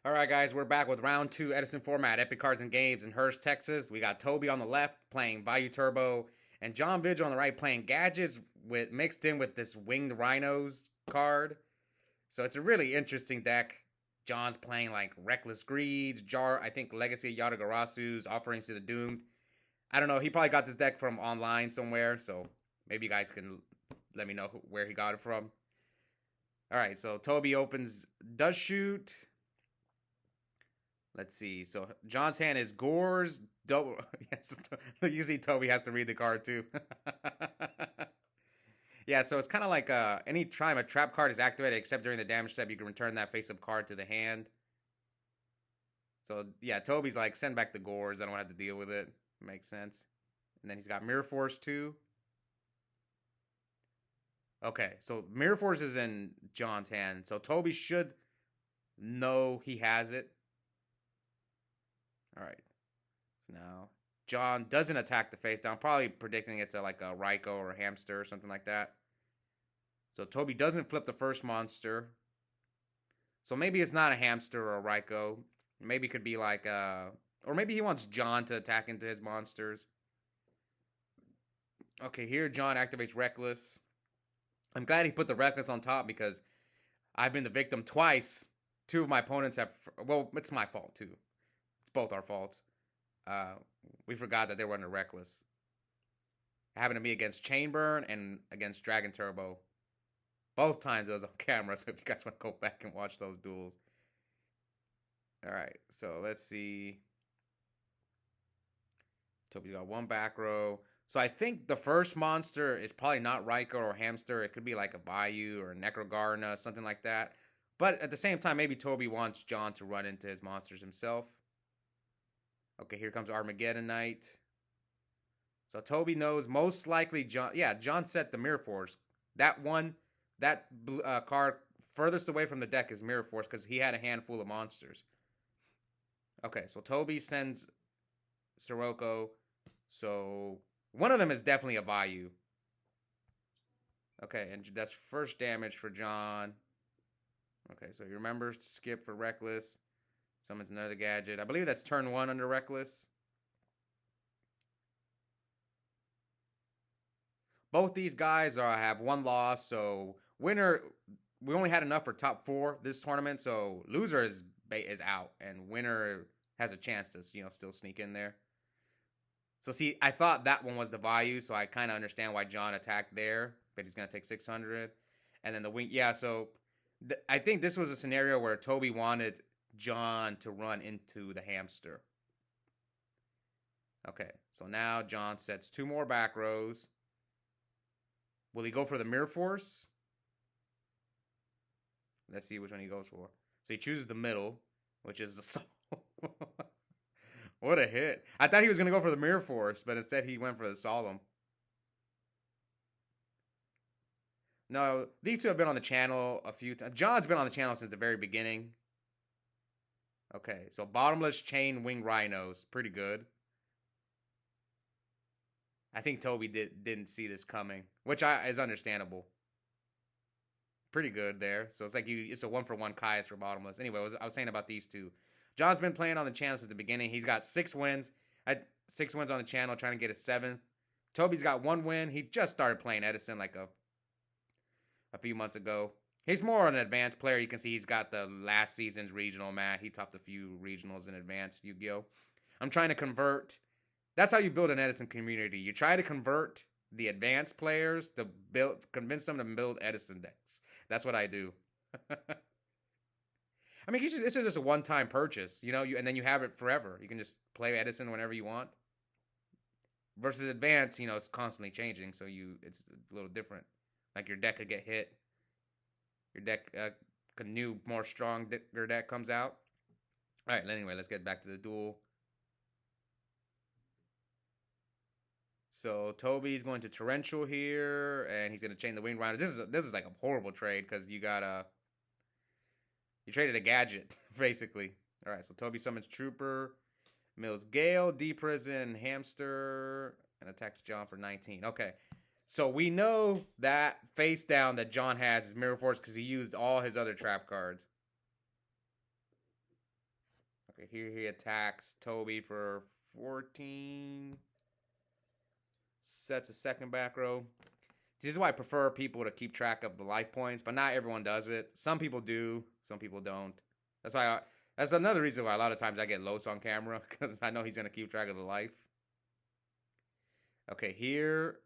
All right, guys, we're back with round two, Edison Format, Epic Cards and Games in Hurst, Texas. We got Tobi on the left playing Vayu Turbo, and John Vigil on the right playing Gadgets with mixed in with this Winged Rhynos card. So it's a really interesting deck. John's playing like Reckless Greeds, Jar, I think Legacy Yatagarasus, Offerings to the Doomed. I don't know. He probably got this deck from online somewhere, so maybe you guys can let me know where he got it from. All right, so Tobi opens, does shoot. Let's see. So John's hand is Gore's double. Yes, you see Tobi has to read the card too. Yeah, so it's kind of like any time a trap card is activated, except during the damage step, you can return that face-up card to the hand. So yeah, Tobi's like, send back the Gores. I don't have to deal with it. Makes sense. And then he's got Mirror Force too. Okay, so Mirror Force is in John's hand. So Tobi should know he has it. All right. So now John doesn't attack the face down, probably predicting it's like a Raikou or a Hamster or something like that. So Tobi doesn't flip the first monster. So maybe it's not a Hamster or a Raikou. Maybe it could be like or maybe he wants John to attack into his monsters. Okay, here John activates Reckless. I'm glad he put the Reckless on top because I've been the victim twice. Two of my opponents have, well, it's my fault too. It's both our faults. We forgot that they were under Reckless. It happened to me against Chainburn and against Dragon Turbo. Both times it was on camera, so if you guys want to go back and watch those duels. Alright, so let's see. Tobi's got one back row. So I think the first monster is probably not Raikou or Hamster. It could be like a Vayu or a Necrogarna, something like that. But at the same time, maybe Tobi wants John to run into his monsters himself. Okay, here comes Armageddon Knight. So Tobi knows most likely John. Yeah, John set the Mirror Force. That card furthest away from the deck is Mirror Force because he had a handful of monsters. Okay, so Tobi sends Sirocco. So one of them is definitely a Vayu. Okay, and that's first damage for John. Okay, so he remembers to skip for Reckless. Summons another gadget. I believe that's turn one under Reckless. Both these guys have one loss, so winner, we only had enough for top four this tournament, so loser is out, and winner has a chance to, still sneak in there. So see, I thought that one was the Vayu, so I kind of understand why John attacked there, but he's going to take 600. And then the wing, yeah, so I think this was a scenario where Tobi wanted John to run into the Hamster. Okay, so now John sets two more back rows. Will he go for the Mirror Force? Let's see which one he goes for. So he chooses the middle, which is the Soul. What a hit. I thought he was going to go for the Mirror Force, but instead he went for the Solemn. No, these two have been on the channel a few times. John's been on the channel since the very beginning. Okay, so Bottomless Chain Winged Rhynos. Pretty good. I think Tobi didn't see this coming, which is understandable. Pretty good there. So it's like it's a 1-for-1 Kai's for Bottomless. Anyway, I was saying about these two. John's been playing on the channel since the beginning. He's got 6 wins. 6 wins on the channel, trying to get a 7th. Tobi's got 1 win. He just started playing Edison like a few months ago. He's more an advanced player. You can see he's got the last season's regional mat. He topped a few regionals in advanced Yu-Gi-Oh! I'm trying to convert. That's how you build an Edison community. You try to convert the advanced players to convince them to build Edison decks. That's what I do. I mean, this is just a one-time purchase, and then you have it forever. You can just play Edison whenever you want. Versus Advance, it's constantly changing, so it's a little different. Like your deck could get hit. Your deck, a new, more stronger deck comes out. All right, anyway, let's get back to the duel. So Tobi's going to Torrential here, and he's going to chain the Winged Rhino. This is like a horrible trade because you traded a gadget, basically. All right, so Tobi summons Trooper, mills Gale, D-Prison, Hamster, and attacks John for 19. Okay, so we know that face down that John has is Mirror Force because he used all his other trap cards. Okay, here he attacks Tobi for 14. Sets a second back row. This is why I prefer people to keep track of the life points, but not everyone does it. Some people do, some people don't. That's another reason why a lot of times I get Los on camera, because I know he's gonna keep track of the life. Okay, here.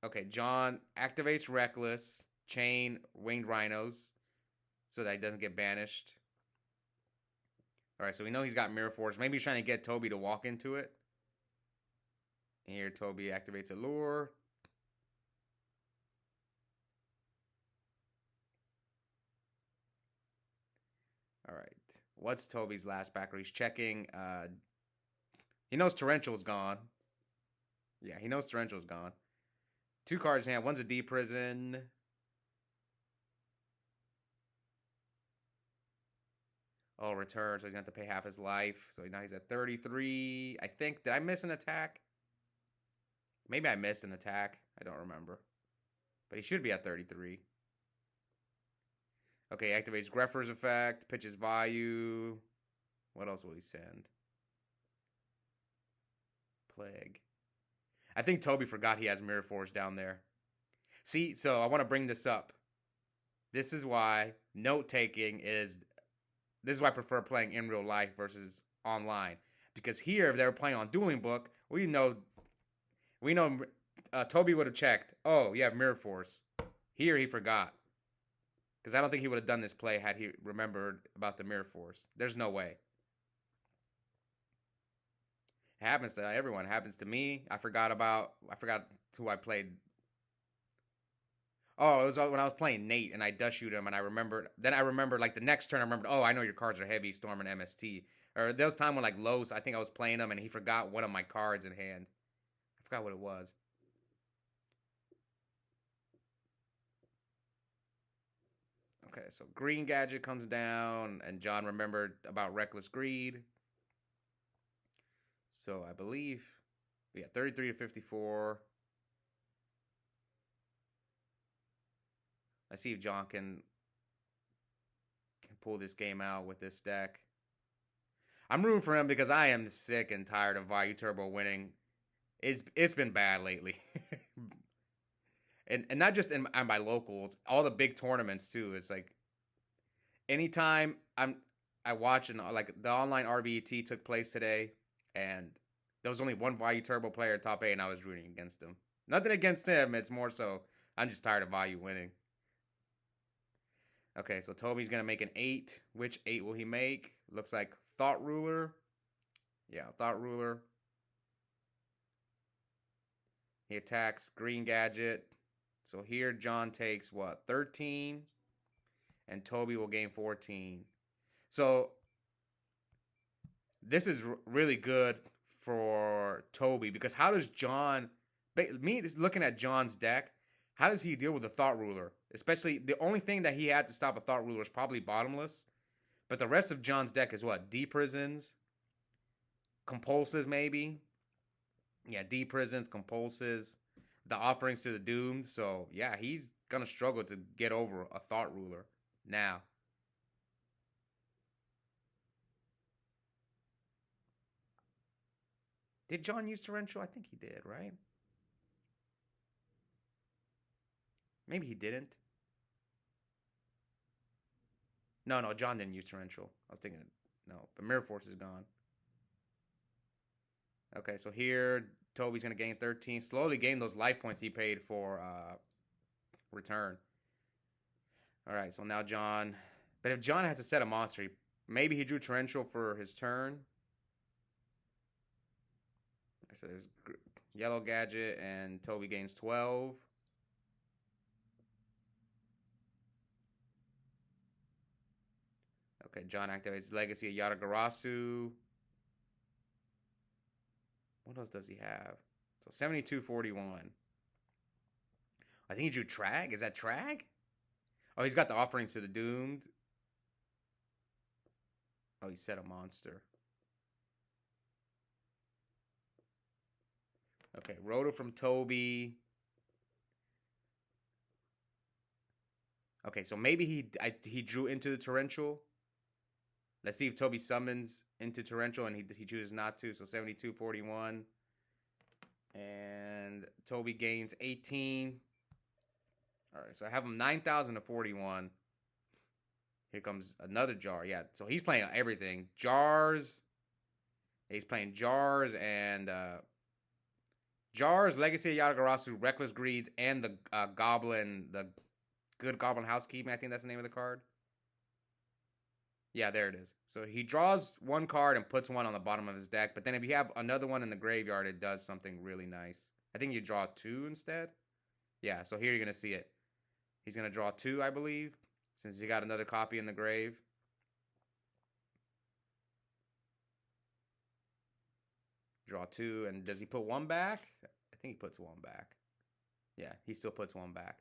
Okay, John activates Reckless, chain Winged Rhynos, so that he doesn't get banished. Alright, so we know he's got Mirror Force. Maybe he's trying to get Tobi to walk into it. And here Tobi activates Allure. Alright. What's Tobi's last backer? He's checking. He knows Torrential's gone. Yeah, he knows Torrential's gone. 2 cards in hand. One's a D Prison. Oh, return. So he's going to have to pay half his life. So now he's at 33. I think. Did I miss an attack? Maybe I missed an attack. I don't remember. But he should be at 33. Okay, activates Greffer's effect. Pitches Vayu. What else will he send? Plague. I think Tobi forgot he has Mirror Force down there. See, so I want to bring this up. This is why note-taking is... This is why I prefer playing in real life versus online. Because here, if they were playing on Dueling Book, we know Tobi would have checked. Oh, you have Mirror Force. Here, he forgot. Because I don't think he would have done this play had he remembered about the Mirror Force. There's no way. It happens to everyone. It happens to me. I forgot who I played. Oh, it was when I was playing Nate and I dust shoot him and I remembered. Then I remembered like the next turn I remembered, oh, I know your cards are heavy, Storm and MST. Or there was time when like Los, I think I was playing him and he forgot one of my cards in hand. I forgot what it was. Okay, so Green Gadget comes down and John remembered about Reckless Greed. So I believe we got 33 to 54. Let's see if John can pull this game out with this deck. I'm rooting for him because I am sick and tired of Vayu Turbo winning. It's been bad lately. and not just in my locals, all the big tournaments too. It's like anytime I watch and like the online RBET took place today, and there was only one Vayu Turbo player in top 8, and I was rooting against him. Nothing against him. It's more so I'm just tired of Vayu winning. Okay, so Tobi's going to make an 8. Which 8 will he make? Looks like Thought Ruler. Yeah, Thought Ruler. He attacks Green Gadget. So here John takes what? 13. And Tobi will gain 14. So this is really good for Tobi because how does John... Me looking at John's deck, how does he deal with the Thought Ruler? Especially, the only thing that he had to stop a Thought Ruler is probably Bottomless. But the rest of John's deck is what? D-Prisons? Compulses, maybe? Yeah, D-Prisons, Compulses, the Offerings to the Doomed. So, yeah, he's going to struggle to get over a Thought Ruler now. Did John use Torrential? I think he did, right? Maybe he didn't. No, John didn't use Torrential. I was thinking, no, but Mirror Force is gone. Okay, so here, Tobi's going to gain 13. Slowly gain those life points he paid for return. All right, so now John... But if John has to set a monster, maybe he drew Torrential for his turn. So there's Yellow Gadget, and Tobi gains 12. Okay, John activates Legacy of Yatagarasu. What else does he have? So 72-41. I think he drew Trag. Is that Trag? Oh, he's got the Offerings to the Doomed. Oh, he set a monster. Okay, Roto from Tobi. Okay, so maybe he drew into the Torrential. Let's see if Tobi summons into Torrential and he chooses not to. So 72-41. And Tobi gains 18. All right, so I have him 9,000 to 41. Here comes another jar. Yeah, so he's playing everything. Jars. He's playing Jars and Jars, Legacy of Yatagarasu, Reckless Greeds, and the Goblin, the Good Goblin Housekeeping. I think that's the name of the card. Yeah, there it is. So he draws one card and puts one on the bottom of his deck. But then if you have another one in the graveyard, it does something really nice. I think you draw two instead. Yeah, so here you're going to see it. He's going to draw two, I believe, since he got another copy in the grave. Draw two, and does he put one back? I think he puts one back. Yeah, he still puts one back.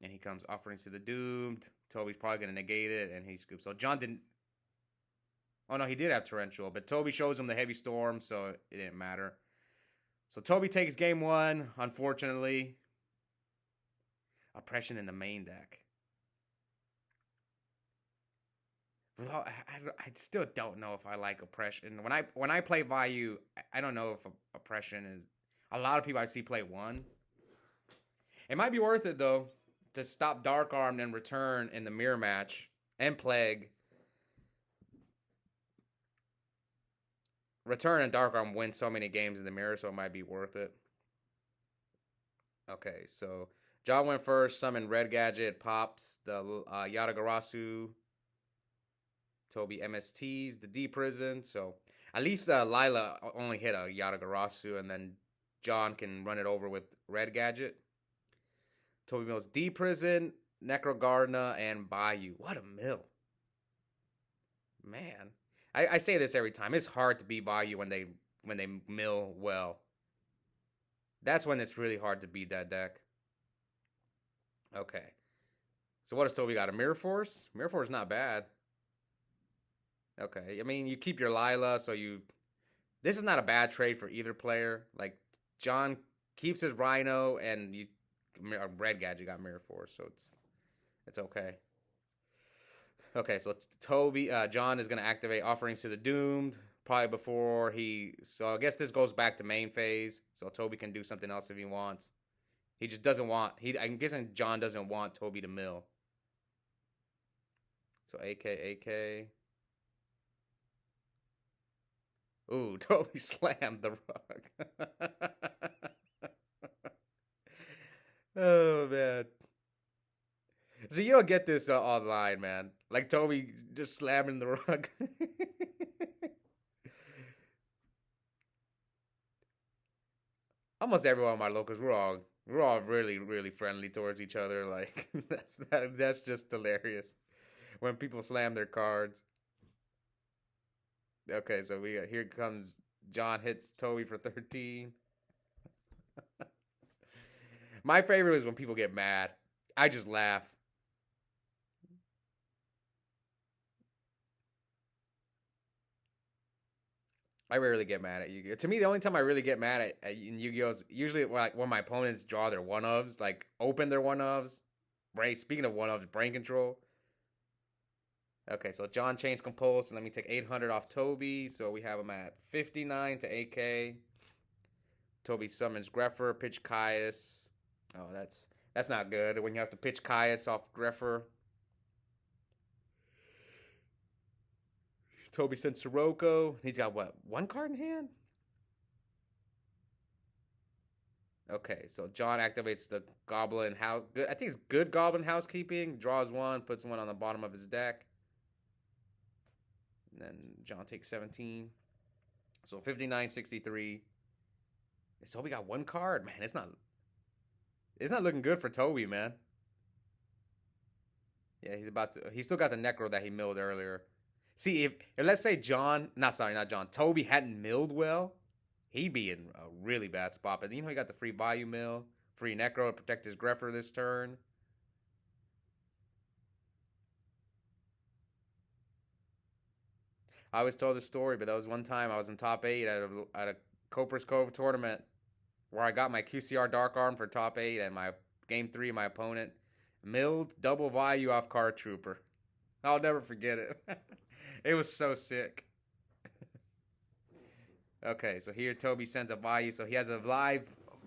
And he comes Offerings to the Doomed. Tobi's probably going to negate it, and he scoops. So John didn't... Oh, no, he did have Torrential, but Tobi shows him the Heavy Storm, so it didn't matter. So Tobi takes game one, unfortunately. Oppression in the main deck. Well, I still don't know if I like Oppression. When I play Vayu, I don't know if Oppression is... A lot of people I see play one. It might be worth it, though, to stop Dark Arm and return in the mirror match and Plague. Return and Dark Arm win so many games in the mirror, so it might be worth it. Okay, so John went first. Summon Red Gadget, pops the Yatagarasu. Tobi MSTs, the D Prison. So at least Lila only hit a Yatagarasu, and then John can run it over with Red Gadget. Tobi mills D Prison, Necrogardener, and Vayu. What a mill. Man. I say this every time. It's hard to beat Vayu when they mill well. That's when it's really hard to beat that deck. Okay. So what does Tobi got? A Mirror Force? Mirror Force is not bad. Okay. I mean, you keep your Lila, so you... This is not a bad trade for either player. Like, John keeps his Rhino, and you... Red Gadget got Mirror Force, so it's okay. Okay, so Tobi, John is going to activate Offerings to the Doomed, probably before he... So I guess this goes back to main phase, so Tobi can do something else if he wants. He just doesn't want... I'm guessing John doesn't want Tobi to mill. So AK. Ooh, Tobi slammed the rug. Oh, man. So you don't get this online, man. Like Tobi just slamming the rug. Almost everyone in my locals, we're all really, really friendly towards each other. Like that's just hilarious when people slam their cards. Okay, so here comes John hits Tobi for 13. My favorite is when people get mad. I just laugh. I rarely get mad at Yu-Gi-Oh. To me, the only time I really get mad at in Yu-Gi-Oh is usually when my opponents draw their one-ofs, like open their one-ofs. Brain. Speaking of one-ofs, brain control. Okay, so John chains Compulse, and let me take 800 off Tobi. So we have him at 59 to AK. Tobi summons Greffer, pitch Caius. Oh, that's not good when you have to pitch Caius off Greffer. Tobi sends Sirocco. He's got what? One card in hand? Okay, so John activates the Goblin House. I think it's good Goblin Housekeeping. Draws one, puts one on the bottom of his deck. And then John takes 17. So 59-63. Has Tobi got one card? Man, it's not looking good for Tobi, man. Yeah, he's still got the Necro that he milled earlier. See, if let's say not John, Tobi hadn't milled well, he'd be in a really bad spot. But he got the free Vayu mill, free Necro to protect his Greffer this turn. I always told this story, but that was one time I was in top 8 at a Copper's Cove tournament where I got my QCR Dark Arm for top 8, and my game 3, my opponent Milled double Vayu off Card Trooper. I'll never forget it. It was so sick. Okay, so here Tobi sends a Vayu. So he has a live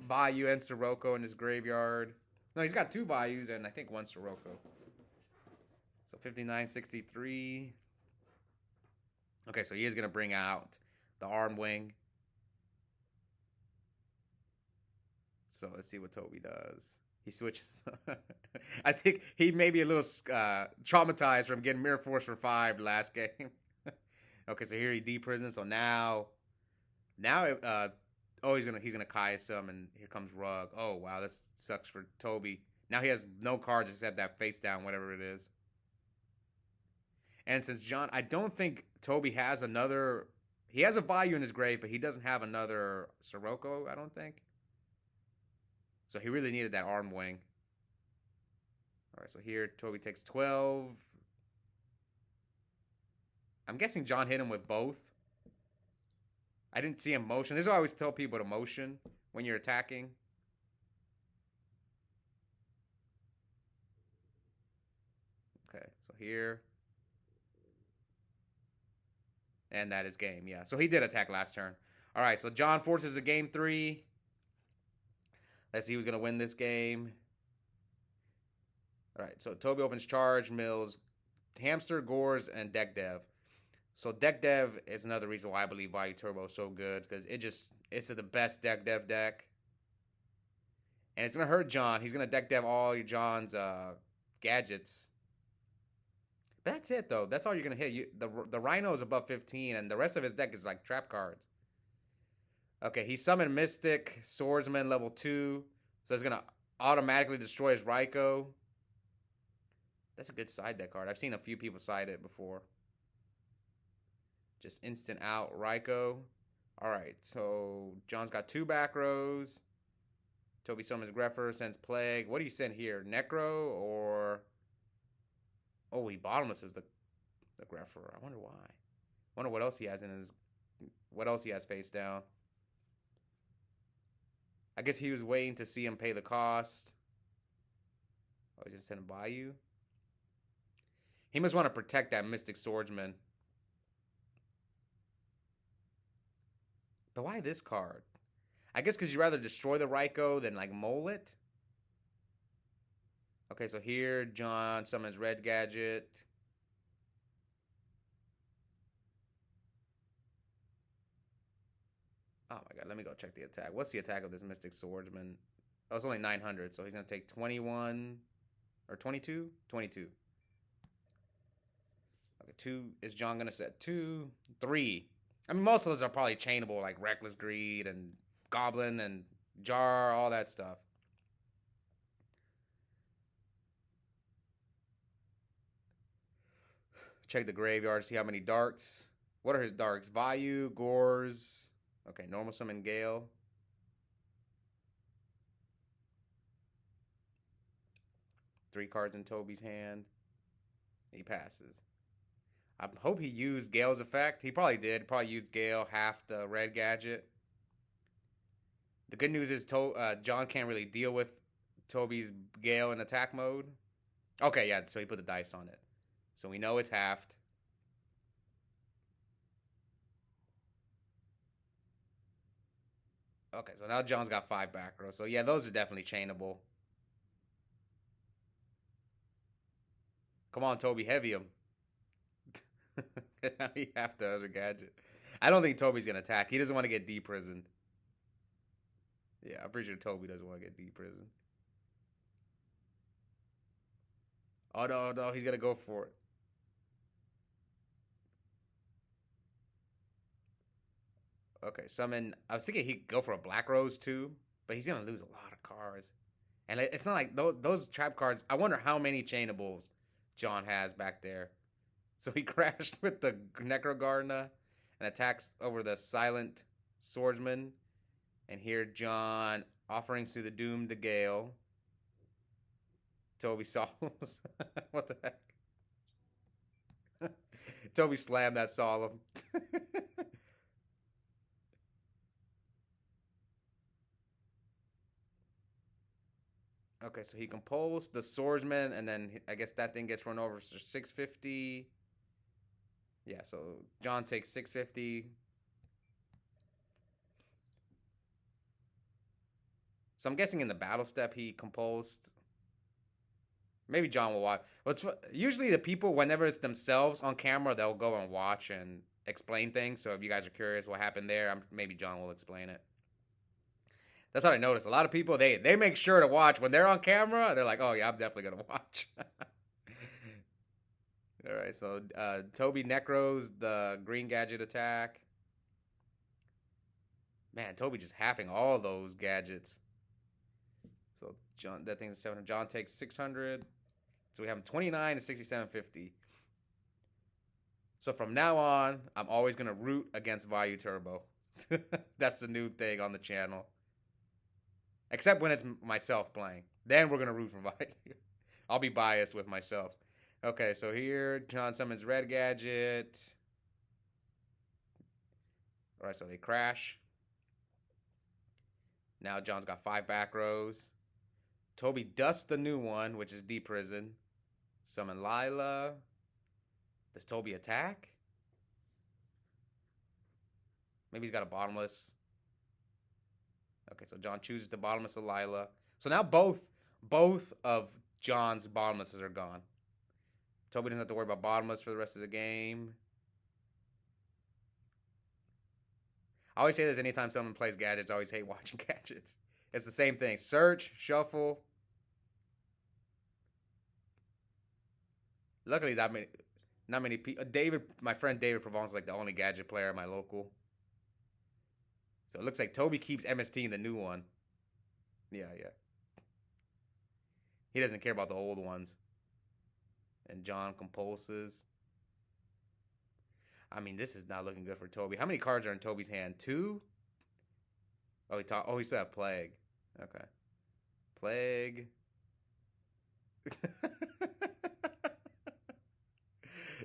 Vayu and Sirocco in his graveyard. No, he's got two Vayus and I think one Sirocco. So 59.63. Okay, so he is going to bring out the Arm Wing. So let's see what Tobi does. He switches. I think he may be a little traumatized from getting Mirror Force for 5 last game. Okay, so here he deprisons. So now, oh, he's gonna Kaya some, and here comes Rug. Oh wow, that sucks for Tobi. Now he has no cards except that face down, whatever it is. And since John, I don't think Tobi has another. He has a Vayu in his grave, but he doesn't have another Sirocco, I don't think. So he really needed that Arm Wing. All right, so here Tobi takes 12. I'm guessing John hit him with both. I didn't see him motion. This is what I always tell people to motion when you're attacking. Okay, so here. And that is game, yeah. So he did attack last turn. All right, so John forces a game 3. Let's see who's going to win this game. All right, so Tobi opens charge, mills Hamster, Gores, and Deck Dev. So Deck Dev is another reason why I believe Vayu Turbo is so good, because it's the best Deck Dev deck. And it's going to hurt John. He's going to Deck Dev all your John's gadgets. But that's it, though. That's all you're going to hit. The Rhino is above 15, and the rest of his deck is like trap cards. Okay, he summoned Mystic, Swordsman level 2. So it's going to automatically destroy his Raikou. That's a good side deck card. I've seen a few people side it before. Just instant out Raikou. Alright, so John's got 2 back rows. Tobi summons Greffer, sends Plague. What do you send here? Necro or... Oh, he bottomlesses the Greffer. I wonder why. I wonder what else he has in his... What else he has face down. I guess he was waiting to see him pay the cost. Oh, he's just sending Vayu. He must want to protect that Mystic Swordsman. But why this card? I guess because you'd rather destroy the Raikou than, like, mole it. Okay, so here, John summons Red Gadget. Oh my god, let me go check the attack. What's the attack of this Mystic Swordsman? Oh, it's only 900, so he's going to take 21... Or 22? 22. Okay, 2. Is John going to set 2? 3. I mean, most of those are probably chainable, like Reckless Greed and Goblin and Jar, all that stuff. Check the graveyard to see how many darks. What are his darks? Vayu, Gores. Okay, normal summon Gale. Three cards in Tobi's hand. He passes. I hope he used Gale's effect. He probably did. Probably used Gale, half the red gadget. The good news is John can't really deal with Tobi's Gale in attack mode. Okay, yeah, so he put the dice on it. So we know it's halved. Okay, so now John's got 5 back rows. So yeah, those are definitely chainable. Come on, Tobi, heavy him. Now he halved the other gadget. I don't think Tobi's going to attack. He doesn't want to get deprisoned. Yeah, I'm pretty sure Tobi doesn't want to get deprisoned. Oh, no, he's going to go for it. Okay, summon. I was thinking he'd go for a Black Rose too, but he's going to lose a lot of cards. And it's not like those trap cards. I wonder how many chainables John has back there. So he crashed with the Necrogarna and attacks over the Silent Swordsman. And here John offering through the Doom to Gale. Tobi solves. What the heck? Tobi slammed that Solemn. Okay, so he composed the swordsman, and then I guess that thing gets run over for 650. Yeah, so John takes 650. So I'm guessing in the battle step he composed. Maybe John will watch. But usually the people, whenever it's themselves on camera, they'll go and watch and explain things. So if you guys are curious what happened there, maybe John will explain it. That's what I noticed. A lot of people, they make sure to watch. When they're on camera, they're like, oh yeah, I'm definitely going to watch. All right, so Tobi necros the green gadget attack. Man, Tobi just halving all those gadgets. So John, that thing's 700. John takes 600. So we have 29 to 6750. So from now on, I'm always gonna root against Vayu Turbo. That's the new thing on the channel. Except when it's myself playing. Then we're gonna root for Vayu. I'll be biased with myself. Okay, so here, John summons red gadget. Alright, so they crash. Now John's got 5 back rows. Tobi dusts the new one, which is Deep Prison. Summon Lila. Does Tobi attack? Maybe he's got a bottomless. Okay, so John chooses the bottomless of Lila. So now both of John's bottomlesses are gone. Tobi doesn't have to worry about bottomless for the rest of the game. I always say this anytime someone plays gadgets. I always hate watching gadgets. It's the same thing. Search, shuffle. Luckily, not many people. David, my friend David Provence is like the only gadget player in my local. So it looks like Tobi keeps MST in the new one. Yeah. He doesn't care about the old ones. And John compulses. I mean, this is not looking good for Tobi. How many cards are in Tobi's hand? 2? Oh, he still have Plague. Okay. Plague.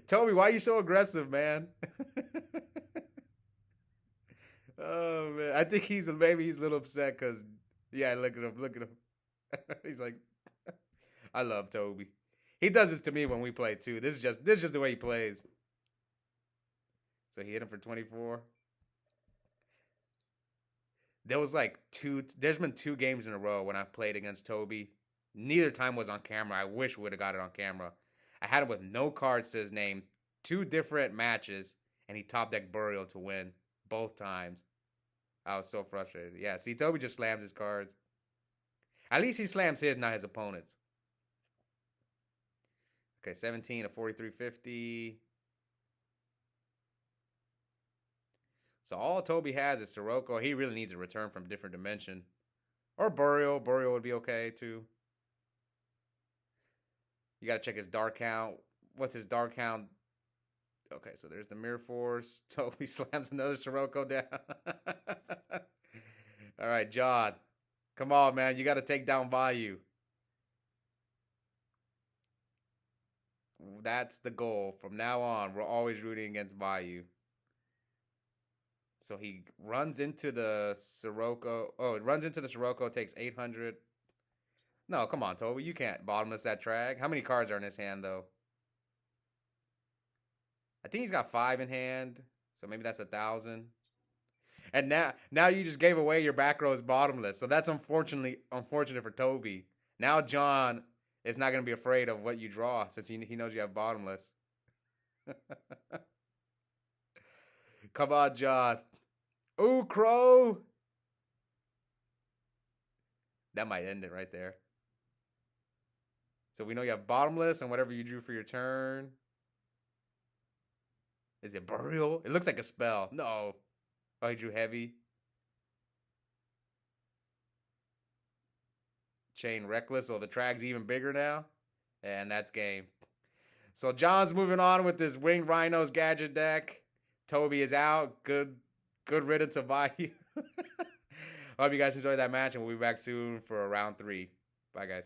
Tobi, why are you so aggressive, man? Oh man, I think maybe he's a little upset because yeah, look at him. He's like, I love Tobi. He does this to me when we play too. This is just the way he plays. So he hit him for 24. There's been 2 games in a row when I've played against Tobi. Neither time was on camera. I wish we would have got it on camera. I had him with no cards to his name, 2 different matches, and he top decked Burial to win both times. I was so frustrated. Yeah, see, Tobi just slams his cards. At least he slams his, not his opponent's. Okay, 17 to 4350. So all Tobi has is Sirocco. He really needs a return from different dimension. Or Burial. Burial would be okay, too. You gotta check his dark count. What's his dark count? Okay, so there's the Mirror Force. Tobi slams another Sirocco down. All right, John. Come on, man. You got to take down Vayu. That's the goal. From now on, we're always rooting against Vayu. So he runs into the Sirocco. Oh, it runs into the Sirocco, takes 800. No, come on, Tobi. You can't bottomless that track. How many cards are in his hand, though? I think he's got 5 in hand, so maybe that's 1,000. And now you just gave away your back row is bottomless, so that's unfortunate for Tobi. Now John is not going to be afraid of what you draw since he knows you have bottomless. Come on, John. Ooh, Crow. That might end it right there. So we know you have bottomless and whatever you drew for your turn. Is it Burial? It looks like a spell. No. Oh, he drew heavy. Chain Reckless. Oh, the trag's even bigger now. And that's game. So John's moving on with this Winged Rhynos Gadget deck. Tobi is out. Good riddance to Vayu. I hope you guys enjoyed that match, and we'll be back soon for round 3. Bye, guys.